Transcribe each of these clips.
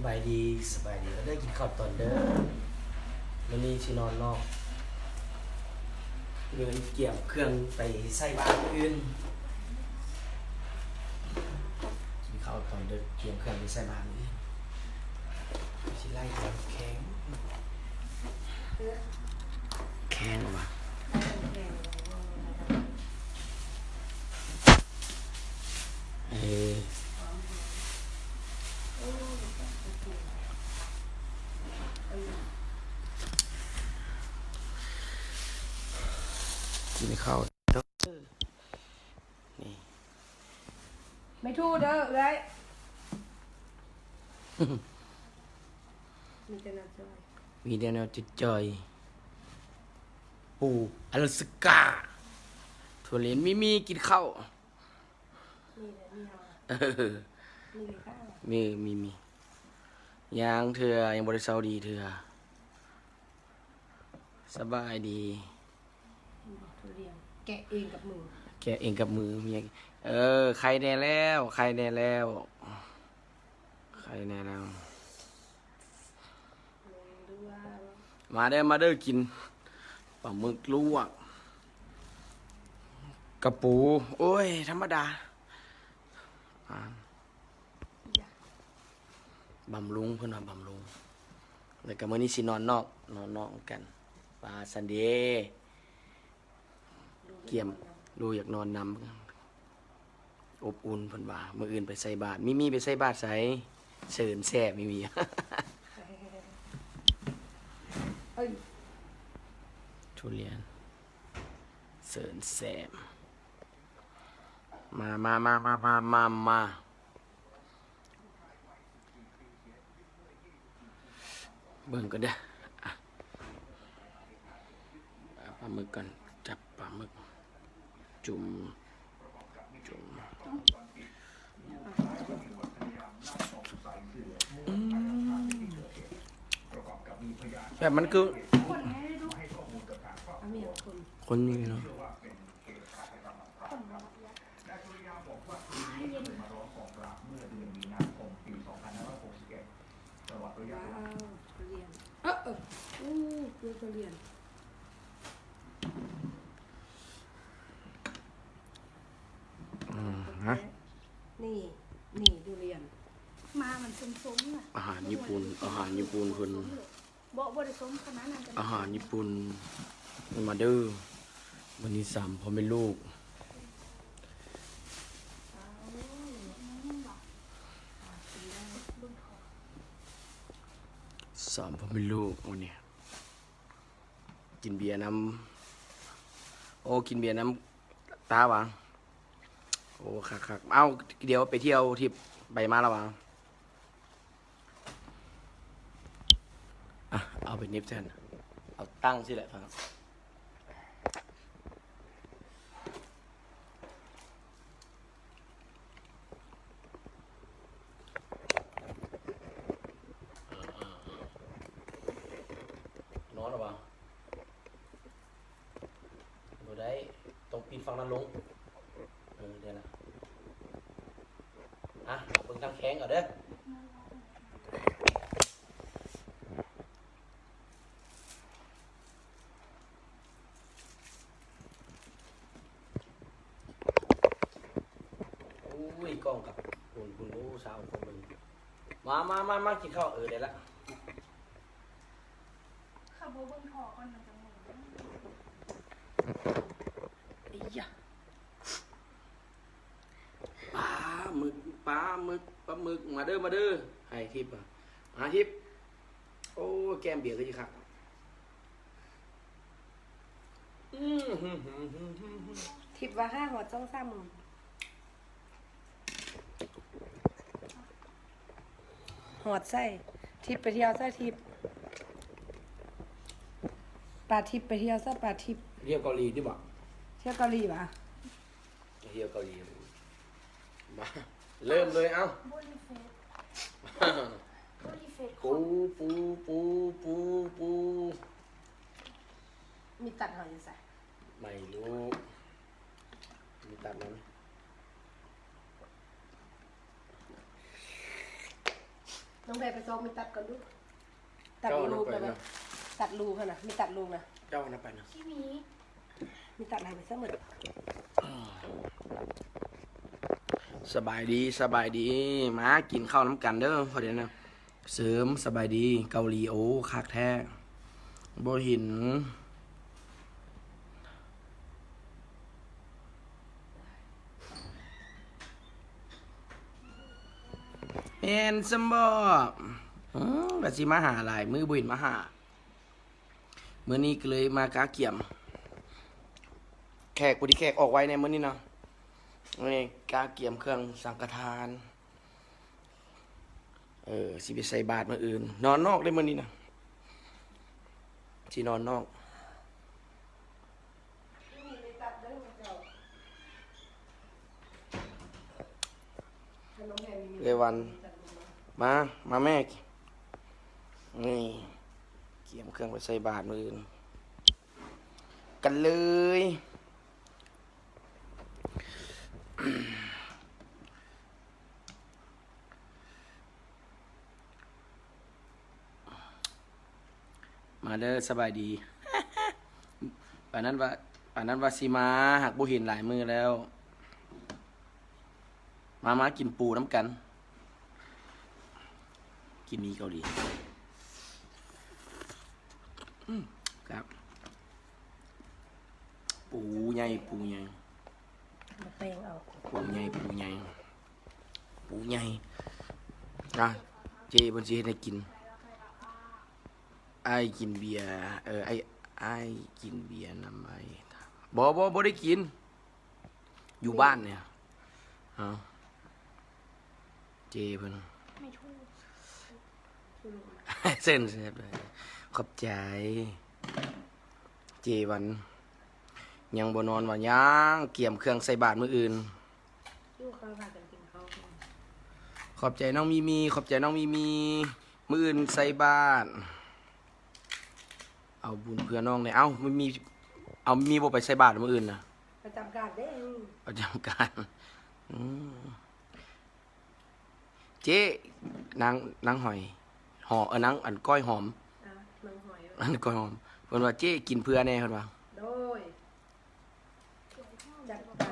บายดีสบายดีแล้วได้กินข้าวตอนเด้อวันนี้ชินอนนอกเงินเกี่ยวเครื่องไปใส่บ้านอื่นกินข้าวตอนเด้อเกี่ยวเครื่องไปใส่บ้านอื่นชิไล่แข็งแข็งว่ะเออกินข้าวเด้อนี่ ไม่ทู่เด้อเอ้ยมีแต่น้ำจอย มีเดนเอาจิตจอยปูอลาสกาถั่วเหลนมีกินข้าว มีแต่มีเอา เออ มีเลยข้าว มียังเถื่อยังบริสุทธิ์ดีเถื่อสบายดี ทุเรียนแกะเองกับมือ แกะเองกับมือเมียใครแน่แล้วใครแน่แล้วใครแน่แล้ว ดูว่า มาเด้อกินปลาหมึกลวกกระปูโอ้ยธรรมดาบำรุงเพื่อนว่าบำรุงแล้วก็มื้อนี้สินอนนอกกันปลาซันเดย์เกี่ยมดูอยากนอนนำอบอุ่นเพิ่นว่ามื้ออื่นไปใส่บาตรมีไปใส่บาตรใส่เสิร์นแซ่บมี เอ้ย ทุเรียนเสิร์นแซ่บมาเบิ่งก็ได้อะเอาปลาหมึกก่อนจับปลาหมึกจุ่มแบบมันคือ อามีคน คนนี้เนาะ ว้าวทุเรียนดูทุเรียน ฮะ นี่ทุเรียน มามันส้มๆน่ะ อาหารญี่ปุ่นเพิ่น บ่ได้ส้มขนาดนั้นกัน อาหารญี่ปุ่นมาเด้อวันนี้3พ่อแม่ลูก3พ่อแม่ลูกวันนี้กินเบียร์น้ำโอ้กินเบียร์น้ำตาหวางโอ้คักๆเอ้าเดี๋ยวไปเที่ยวที่ใบมาแล้ววางอ่ะเอาไปนิฟแทนเอาตั้งสิแหละครับนอนหรือเปล่าดูได้ตรงปีนฝั่งนั้นลงเดี๋ยวนะอ่ะเบิ่งทางแข้งก่อนเด้ออุ้ยกล้องกับคุณรู้สาวคนมึงมากินข้าวได้ละ ขับบ่เบิ่งถอก่อนมันจะงง ไอ้ยะปลาหมึกมาเด้อให้ทิพย์มาทิพย์โอ้แก้มเบียร์ก็จะคักทิพย์ว่า5 หัวจ้อง3 มือหอดไส้ทิพย์ไปเที่ยวไส้ทิพย์ปลาทิพย์ไปเที่ยวไส้ปลาทิพย์ เที่ยวเกาหลีดิบ่ เที่ยวเกาหลีปะ เที่ยวเกาหลีมาเริ่มเลยเอ้า บริเฟสบริเฟส ปู มีตัดหอยอยู่ใส่ ไม่รู้มีตัดไหม ม น้องแพรไปซ้อมมีตัดก่อนดูตัดรูไปไหมตัดรูค่ะนะมีตัดรูนะ เจ้านะไปนะ ที่มี มีตัดอะไรไปซะหมด สบายดีสบายดีมากินข้าวน้ำกันเด้อพอเดี๋ยวนะเสริมสบายดีเกาหลีโอ้คักแท้บ่เหินแม่นซัมบ่ก็สิมาหาหลายมือบ่เห็นมาหามื้อนี้ก็เลยมากาเกี่ยม แขกผู้ที่แขกออกไว้ในมื้อนี้เนาะนี่กาเกี่ยมเครื่องสังฆทานสิไปใส่บาตรมื้ออื่น นอนนอกได้มื้อนี้นะสินอนนอกเรวันมาแม่นี่เกี่ยมเครื่องไปใส่บาตรมื้ออื่นกันเลยมาเด้อสบายดี ป่านนั้นว่าสิมาหักบ่เห็นหลายมือแล้ว มากินปูน้ำกัน กินนี้เกาหลีครับ ปูใหญ่ปูใหญ่ มาแปลงเอา ปูใหญ่ปูใหญ่ปูใหญ่อ่ะเจเพิ่นสิเฮ็ดให้กินไอ้ายกินเบียร์ไอ้ายกินเบียร์นำไอ้บ่ได้กิน อยู่บ้านเนี่ยเอาเจเพิ่น ไม่ถูก เส้นเสร็จเลยขอบใจ เจวัน ยังบ่นอนว่ายังเกี่ยมเครื่องใส่บาตรมื้ออื่น ลูกเขาพากันกินข้าว ขอบใจน้องมีขอบใจน้องมีมื้ออื่นใส่บาตรเอาบุญเพื่อน้องเลยเอามีบ่ไปใส่บาตรมื้ออื่นน่ะ ประจำการได้ ประจำการเจ๊นางหอยนางอันก้อยหอม มังหอย อันก้อยหอมเพิ่นว่าเจ๊กินเพื่อแน่เพิ่นว่า โดยจัดไป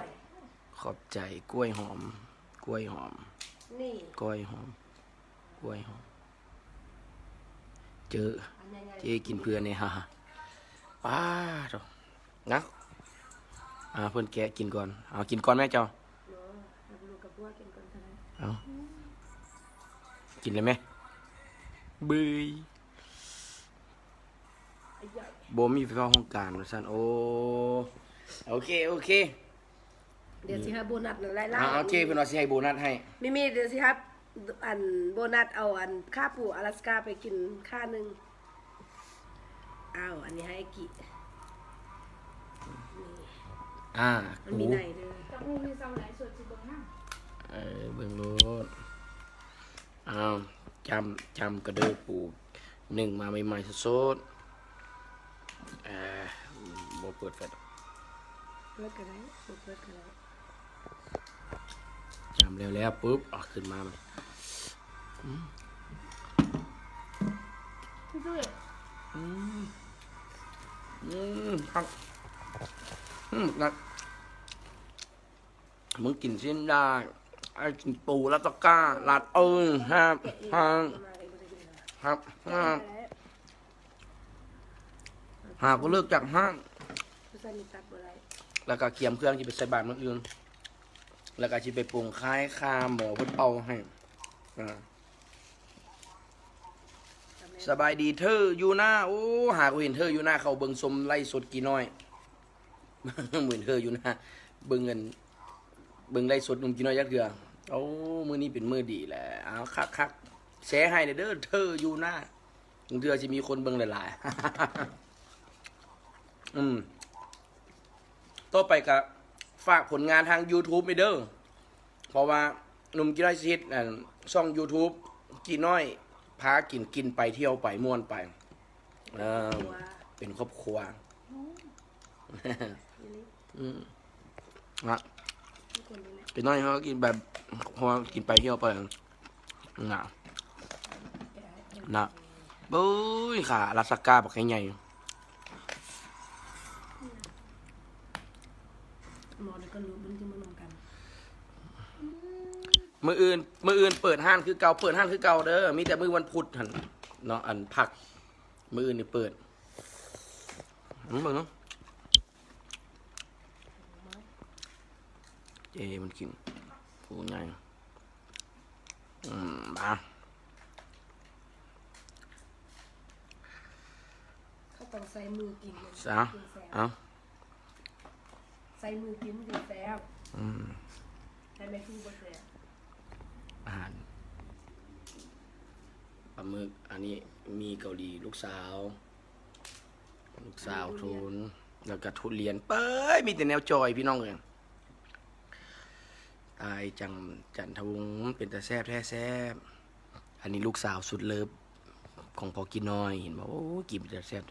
ขอบใจกล้วยหอม นี่ กล้วยหอมเจอ อันใหญ่ เจ๊กินเพื่อเนี่ยฮะป้าดอกนะเพิ่นแกะกินก่อนเอากินก่อนแม่เจ้า ๆเนาะเอาลูกกับพวกกินก่อนเท่านั้น เอากินเลยไหมบึย ไอ้ใหญ่ บ่มีไฟฟ้าห้องการว่าซั่นโอเค เดี๋ยวสิครับโบนัสหลายๆ เอาเจ๊เพิ่นว่าสิให้โบนัสให้ มีเดี๋ยวสิครับอันโบนัสเอาอันค่าปูอลาสกาไปกินค่าหนึ่งอ้าวอันนี้ให้กิมันมีไหนเลย จะมูมีเสาไหนสวดสิเบิ่งนั่ง เบิ่งโลดอ้าวจำกระเด้อปูหนึ่งมาใหม่ๆสดๆบ่เปิดไฟดอก เลิกกันไหมเลิกกันแล้ว จำแล้วปุ๊บขึ้นมามัน พี่ด้วย พักนักมึงกินเส้นได้ไอ้กินปูแล้วตะก้าลาดครับหากก็เลิกจากห้าง ผู้ชายมีตัดบ่ไร แล้วก็เคี่ยมเครื่องที่ไปใส่บาตรมื้ออื่นแล้วก็สิไปปรุงคล้ายคาหมอเพิ่นเป่าให้สบายดีเธออยู่หน้าโอ้หากเห็นเธออยู่หน้าเขาเบิ่งสมไล่สดกี่น้อย เหมือนเธออยู่หน้าเบิ่งไล่สดนุ่มกี่น้อยยักเถื่อโอ้มื้อนี้เป็นมื้อดีแหละเอาคักแชร์ให้เด้อเธออยู่หน้าเถื่อสิมีคนเบิ่งหลายๆ ต่อไปก็ฝากผลงานทาง YouTube ไปเด้อเพราะว่าหนุ่มกี่น้อยสิเฮ็ดช่อง YouTube กี่น้อยพากินไปเที่ยวไปม่วนไปเป็นครอบครัวนะกี่น้อยเขากินแบบพอกินไปเที่ยวไปนะ นะบุ้ยขาลาสก้าบักใหญ่ หมอนี่ก็รู้มันจะมานำกัน มืออื่นเปิดห้านคือเก่าเปิดห้านคือเก่าเด้อมีแต่มือวันพุธหันเนาะอันผักมืออื่นนี่เปิดเบิ่งเนาะเจมันกินผู้ใหญ่มา เขาต้องใส่มือกิน ซะเอา ใส่มือกินถึงแซ่บใส่ไม่ทูบ่แซ่บ อาหารปลาหมึกอันนี้มีเกาหลีลูกสาวทุนแล้วก็ทุเรียนเป้ยมีแต่แนวจอยพี่น้องเลยตายจันทวงศ์เป็นแต่แซ่บแท้แซ่บอันนี้ลูกสาวสุดเลิฟของพอกินน้อยเห็นบอกโอ้กินเป็นแต่แซ่บ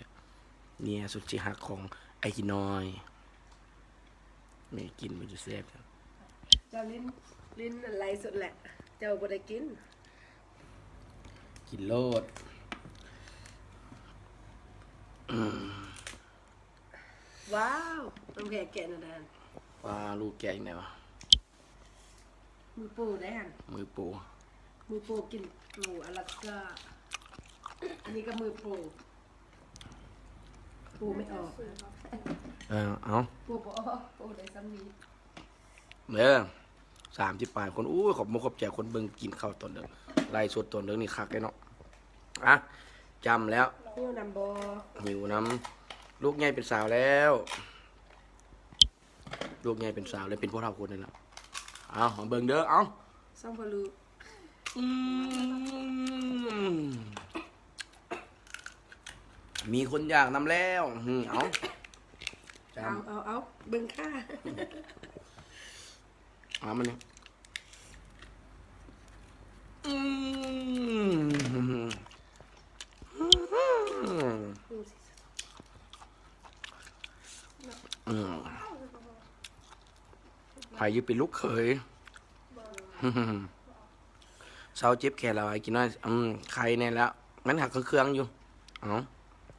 เนี่ยสุดจิหักของไอกินน้อยไม่กินมันจะแซ่บ เจ้าลิ้นอะไรสุดแหละ เจ้าบ่ได้กิน กินโลด ว้าวต้องแกะแกะนะดาน ปลาลูกแกงไหนวะ มือปูได้หั่น มือปู มือปูกินปูอลาสก้าอันนี้ก็มือปูปูไม่ออก เอา ปูบ่ออกปูได้ซ้ำนี้ เด้อ30 ปลายคนอู้ยขอบมุกขอบใจคนเบิ่งกินข้าวตอนเด้อไล่สดตอนเด้อนี่คักเลยเนาะอ่ะจำแล้ว เที่ยวนำบ่ หิวน้ำลูกใหญ่เป็นสาวแล้วลูกใหญ่เป็นสาวแล้วเป็นพวกเราคนนั่นแหละเอามาเบิ่งเด้อเอา ซ่องบ่รู้ มีคนอยากนำแล้วเอาจ เอาเบิ่งค่า ำเอามันนี่ใครอยืเป็นลูกเขยเศร้าเจ็บแขนเราไอ้กินน้อยใครเนี่ยแล้วมันหักเครื่องอยู่เอา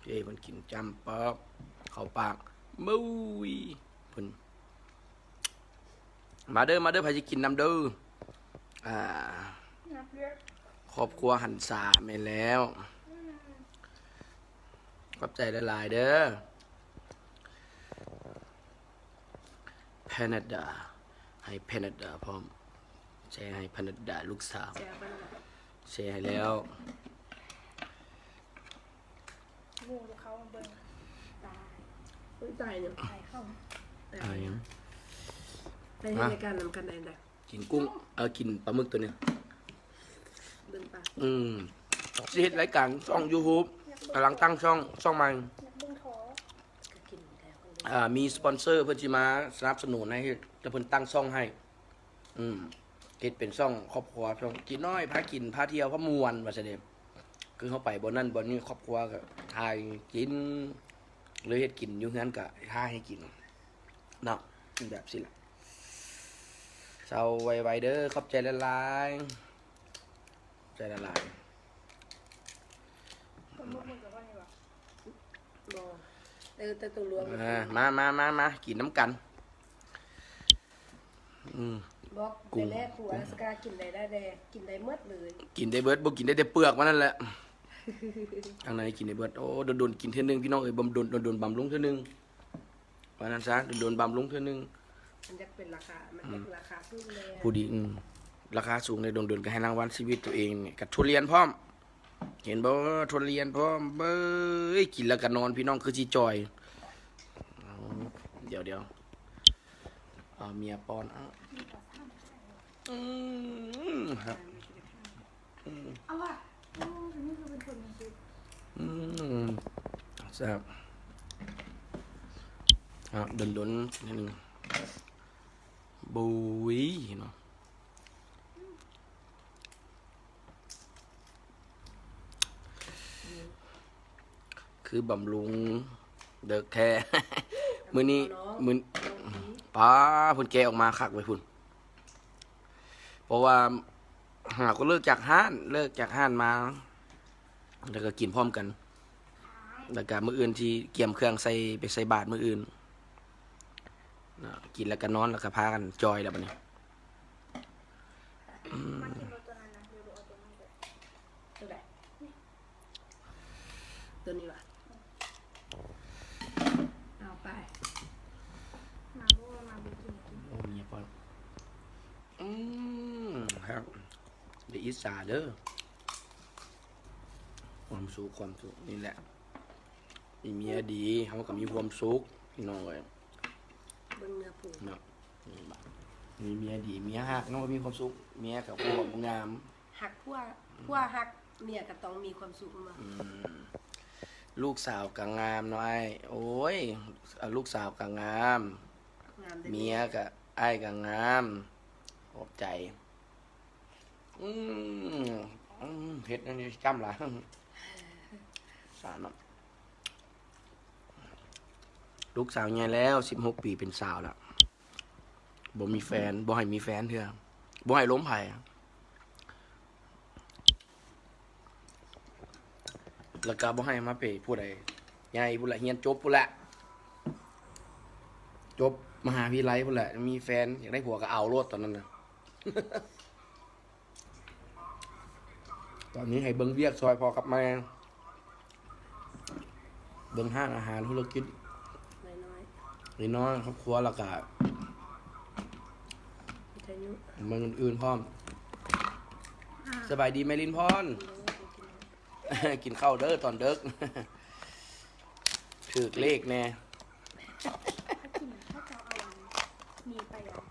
เจ้มันกินจำป๊อบเข้าปากบุ้ยเพิ่นมาเด้อพาจะกินน้ำเด้อครอบครัวหันษาแม่นแล้วขอบใจหลายๆเด้อแพนัดดาให้แพนัดดาพร้อมแชร์ให้แพนัดดาลูกสาว แซ่บมันน่ะ แชร์ให้แล้ว งูเขาเบิ่งตาย เฮ้ยตายเนี่ย ตายเข้า อะไรยัง ไปในรายการนำกันได้ได้ กินกุ้งกินปลาหมึกตัวเนี้ย เบิ่งปาก สิเฮ็ดรายการช่อง YouTube กำลังตั้งช่องใหม่ นักเบิ่งท้อ ก็กินแล้วก็ มีสปอนเซอร์เพื่อที่มาสนับสนุนให้แล้วเพิ่นตั้งช่องให้เฮ็ดเป็นช่องครอบครัวช่องกินน้อยพากินพาเที่ยวพาม่วนว่าซั่นเด้คือเขาไปบ่นั่นบ่นี่ครอบครัวก็ทายกินหรือเฮ็ดกินอยู่เฮือนก็ทายให้กินเนาะเป็นแบบสิล่ะเซาไวๆเด้อขอบใจหลายๆใจละลาย คนมุกมันกับว่าไงวะ บ่แต่ตัวรวม มากินน้ำกันบอก กุ้ แต่ ง แรกปูอลาสก้ากินได้ได้กินได้หมดเลย กินได้เบิดบ่กินได้แต่เปลือกมันนั่นแหละทางในกินได้เบิดโอ้โดนๆกินเทื่อนึงพี่น้องเอ้ยโดนบำรุงเทื่อนึงว่านั้นซะโดนบำรุงเทื่อนึง มันจะเป็นราคามันเป็นราคาสูงเลย ผู้ดีราคาสูงเลยโดนก็ให้รางวัลชีวิตตัวเองเนี่ยกับทุเรียนพร้อม เห็นบ่ทุเรียนพร้อมเบ้ยกินแล้วก็นอนพี่น้องคือสิจอยเอาเดี๋ยวเอาเมียป้อนครับ เอาว่ะนี่คือเป็นคนจริง แซ่บโดนนิดนึงบุยเนาะคือบำรุงเด็กแท้ มื้อนี้มื้อป้าพุ่นแกออกมาคักไว้พุ่นเพราะว่าหากก็เลิกจากห้านมา แล้วก็กินพร้อมกัน แล้วก็มื้ออื่นที่เกี่ยมเครื่องใส่ไปใส่บาตรมื้ออื่นนะกินแล้วก็นอนแล้วก็พากันจอยแล้วบัดนี้ มากินรถตัวนั้นนะเดี๋ยวดูเอาตัวนั้นไป ตัวไหนตัวนี้วะเอาไป มาโบมาบุกินกิน โอ้เมียพ่อครับเดี๋ยวอิสาเด้อความสุขนี่แหละมีเมียดีเขาก็มีความสุขพี่น้องเลย เบิ่งเนื้อปู เนาะนี่บัดมีเมียดีเมียหักน้องก็มีความสุขเมียกับผู้งาม หักพัวหักเมียก็ต้องมีความสุขมา ลูกสาวก็งามเนาะไอ้โอ้ยลูกสาวก็งาม งามได้ เมียก็ไอ้ก็งามขอบใจเผ็ดนั่นนี่จำละสารเนาะลูกสาวใหญ่แล้ว16 ปีเป็นสาวแล้วบ่มีแฟนบ่ให้มีแฟนเถอะบ่ให้ล้มไผ่แล้วก็บ่ให้มาเปผู้ใดใหญ่ผู้ละเรียนจบผู้ละจบมหาวิทยาลัยผู้ละมีแฟนอยากได้ผัวก็เอาโลดตอนนั้นน่ะ ตอนนี้ให้เบิ่งเวียกซอยพอกับแม่เบิ่งห้างอาหารธุรกิจ น้อย น้อยๆครอบครัวแล้วก็ ๆวิทยุ เมืองอื่นๆพร้อมสบายดีไหมลินพร กินข้าวเด้อตอนเด็ก ถือเลขแน่ ถ้ากินถ้าจะเอาอันมีไปอ่ะ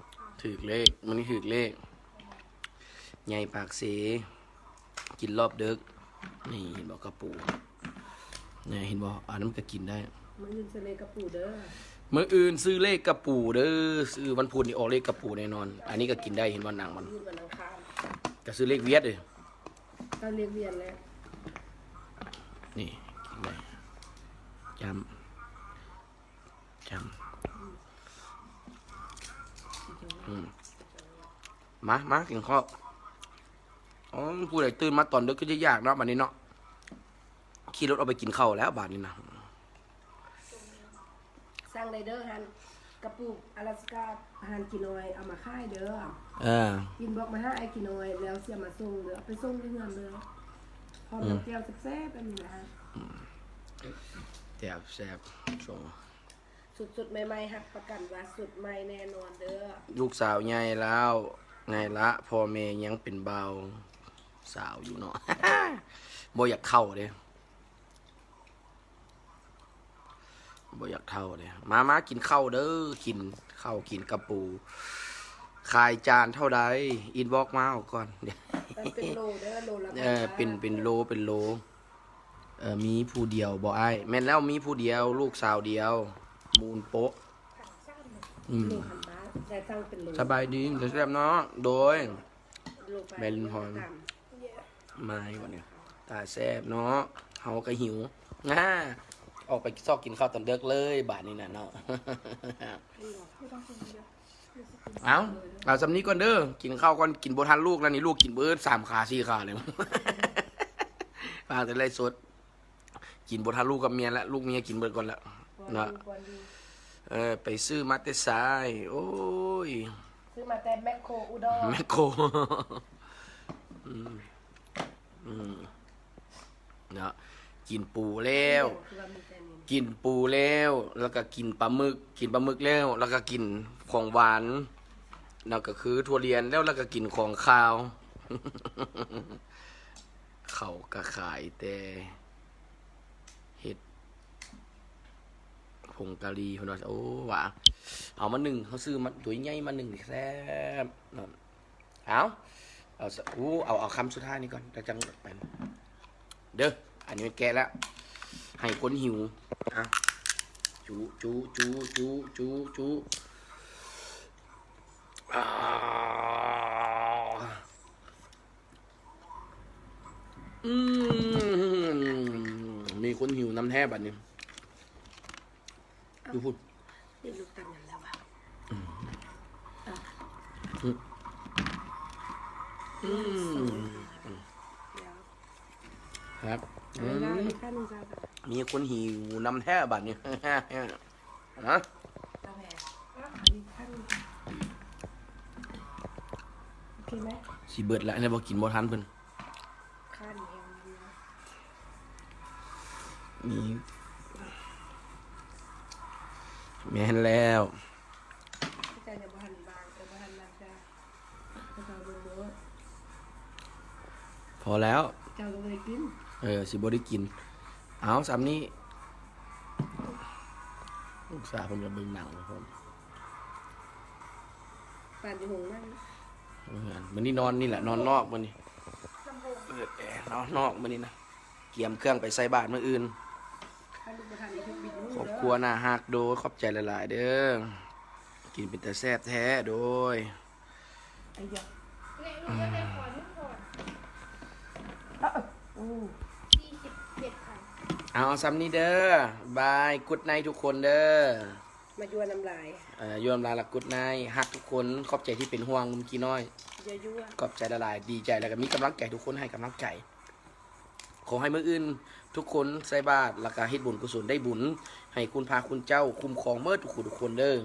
ถือเลขมันนี่ถือเลขใหญ่ปากเสกินรอบเด็กนี่เห็นบอกกระปูเนี่ยเห็นบอกอันนั้นมันก็กินได้ มื้ออื่นจะเลยกับปูเด้อ มื้ออื่นซื้อเลขกระปูเด้อซื้อวันพุธนี่ออกเลขกระปูแน่นอน อันนี้ก็กินได้เห็นวันหนังมัน มื้อวันอังคาร ก็ซื้อเลขเวียดเลย ก็เรียกเวียนแล้ว นี่กินได้จำมากินข้าวอ๋อผู้ใดตื่นมาตอนดึกก็จะยากเนาะบัดนี้เนาะขี่รถเอาไปกินข้าวแล้วบาดนี้นะ สร้างได้เด้อฮันกระปุกอลาสก้าฮันกินน้อยเอามาค่ายเด้อ กินบอกมาให้ไอ้กินน้อยแล้วเสียมาส่งเด้อเอาไปส่งที่เฮือนเด้อพร้อมกับแก้วแซ่บๆแบบนี้นะฮะ แซ่บส่ง สุดๆใหม่ๆฮักประกันว่าสุดใหม่แน่นอนเด้อ ลูกสาวใหญ่แล้วไงละพ่อแม่ยังเป็นเบาสาวอยู่เนาะ บ่อยากเท่าเด้บ่อยากเท่าเด้มากินข้าวเด้อกินข้าวกินกระปูขายจานเท่าใดอินบอกมาเอาก่อนเดี๋ยว มันเป็นโลเด้อโลละ เป็นโลมีผู้เดียวบ่อ้ายแม่นแล้วมีผู้เดียว ลูกสาวเดียว มูลโป๊ะ โลพันบาทได้ตั้งเป็นโล สบายดีจะแซ่บเนาะโดย โลไป แม่ลินพร มาวันนี้ตาแซ่บเนาะเฮาก็หิวออกไปซอกกินข้าวตอนเด็กเลยบาดนี้น่ะเนาะ ไม่ต้องกินเยอะ เอาสำนี้ก่อนเด้อกินข้าวก่อนกินบ่ทันลูกแล้วนี่ลูกกินเบิด3 ขา4 ขาเลย ฟังแต่ไรสดกินบ่ทันลูกกับเมียแล้วลูกเมียกินเบิดก่อนแล้วเนาะไปซื้อมาแต่สายโอ้ย ซื้อมาแต่แมคโครอุดร แมคโครเนาะกินปูแล้ว คือว่ามีแต่นี่ กินปูแล้วแล้วก็กินปลาหมึกแล้ว แล้วก็กินของหวานนั่นก็คือถั่วเรียนแล้วก็กินของคาว เขาก็ขายแต่เห็ดผงกะหรี่คนว่าโอ้ว่าเอามา1เขาซื้อมาตัวใหญ่มา1แซ่บเอาคำสุดท้ายนี้ก่อนจะจังไปเด้ออันนี้มันแก่แล้วให้คนหิวจูมีคนหิวน้ำแทบบัดนี้ดูพูด นี่ลูกตั้งอย่างแล้วว่ะเดี๋ยว ครับ ไม่ได้ค่าหนึ่งจ้าค่ะ มีคนหิวนำแท้บัตรนี่ นะ อันนี้ค่าหนึ่งจ้าโอเคไหม สิเบิดละเนี่ยบ่กินบ่ทันเพิ่น ค่าหนึ่งเองดีนะ มีแม่นแล้ว พี่ใจจะบ้านบางแต่บ้านนักจ้าเจ้าเบอร์เบอร์ พอแล้ว เจ้าก็เลยกิน สิบ่ได้กิน เอาสามนี้ลูกสาวเพิ่นก็เบิ่งหนังเพิ่น ปานอยู่หงนั่น มื้อนี้นอนนี่แหละนอนนอกมื้อนี้เปิดแอร์นอนนอกมื้อนี้นะเกียมเครื่องไปใส่บาตรมื้ออื่น ค่าลูกประธานนี่คือบิดมือ ครอบ เด้อ ครัวน่าฮักโดยขอบใจหลายๆเด้อกินเป็นแต่แซ่บแท้โดย ไอ้ยะ เนี่ยหนูจะได้ขอทุกคน โอ้ 47,000 เอาซ้ำนี้เด้อบายกุดไนทุกคนเด้อ มายั่วน้ำลาย โยมลาละกุดไนฮักทุกคนขอบใจที่เป็นห่วงลุงกี้น้อย ยั่ว ขอบใจละลายดีใจแล้วก็มีกำลังใจทุกคนให้กำลังใจขอให้มื้ออื่น ทุกคนใส่บาตรแล้วก็เฮ็ดบุญกุศลได้บุญ ให้คุณพาคุณเจ้าคุ้มครองเมื่อทุกคนเด้อ